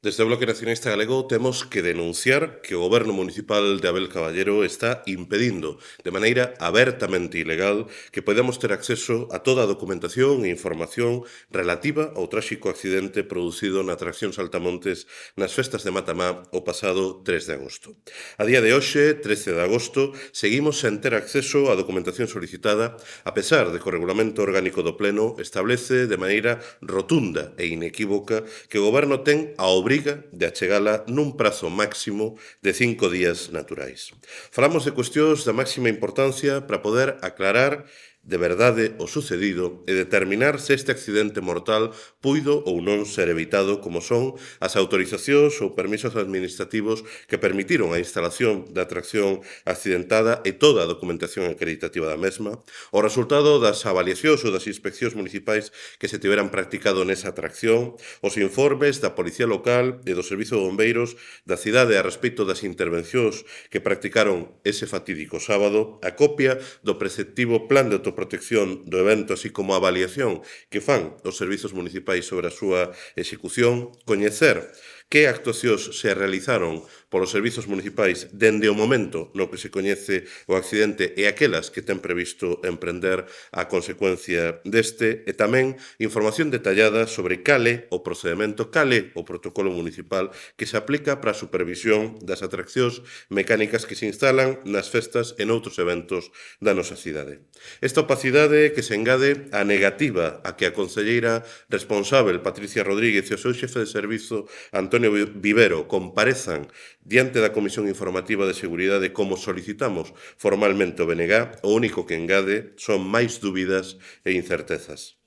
Desde o Bloque Nacionalista Galego temos que denunciar que o Goberno municipal de Abel Caballero está impedindo de maneira abertamente ilegal que podamos ter acceso a toda a documentación e información relativa ao tráxico accidente producido na atracción Saltamontes nas festas de Matamá o pasado 3 de agosto. A día de hoxe, 13 de agosto, seguimos sen ter acceso á documentación solicitada, a pesar de que o Regulamento Orgánico do Pleno establece de maneira rotunda e inequívoca que o Goberno ten a obriga de achegala nun prazo máximo de 5 días naturais. Falamos de cuestións da máxima importancia para poder aclarar de verdade o sucedido e determinar se este accidente mortal puido ou non ser evitado, como son as autorizacións ou permisos administrativos que permitiron a instalación da atracción accidentada e toda a documentación acreditativa da mesma, o resultado das avaliacións ou das inspeccións municipais que se tiveran practicado nesa atracción, os informes da Policía Local e do Servizo de Bombeiros da cidade a respecto das intervencións que practicaron ese fatídico sábado, a copia do preceptivo Plan de Autoprotección do evento, así como a avaliación que fan os servizos municipais sobre a súa execución, coñecer que actuacións se realizaron polos servizos municipais dende o momento no que se coñece o accidente e aquelas que ten previsto emprender a consecuencia deste, e tamén información detallada sobre cal é o procedemento, cal é o protocolo municipal que se aplica para a supervisión das atraccións mecánicas que se instalan nas festas e noutros eventos da nosa cidade. Esta opacidade que se engade á negativa a que a concelleira responsável, Patricia Rodríguez, e o seu xefe de servizo, Antonio Vivero, comparezan diante da Comisión Informativa de Seguridade como solicitamos formalmente o BNG, o único que engade son máis dúbidas e incertezas.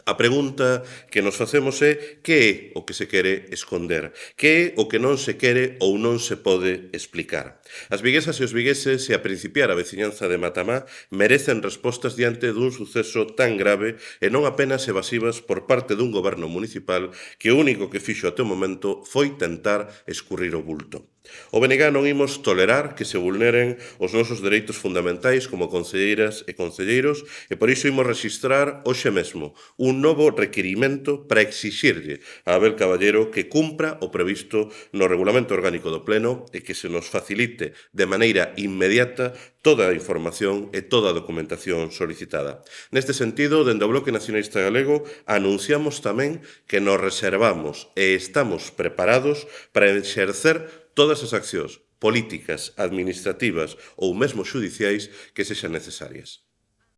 A pregunta que nos facemos é que é o que se quere esconder, que é o que non se quere ou non se pode explicar. As viguesas e os vigueses e a principiar a veciñanza de Matamá merecen respostas diante dun suceso tan grave e non apenas evasivas por parte dun goberno municipal que o único que fixo até o momento foi tentar escurrir o bulto. O BNG non imos tolerar que se vulneren os nosos dereitos fundamentais como concelleiras e concelleiros e por iso imos registrar hoxe mesmo un novo requirimento para exixirlle a Abel Caballero que cumpra o previsto no Regulamento Orgánico do Pleno e que se nos facilite de maneira inmediata toda a información e toda a documentación solicitada. Neste sentido, dende o Bloque Nacionalista Galego, anunciamos tamén que nos reservamos e estamos preparados para exercer todas as accións políticas, administrativas ou mesmo xudiciais que sexan necesarias.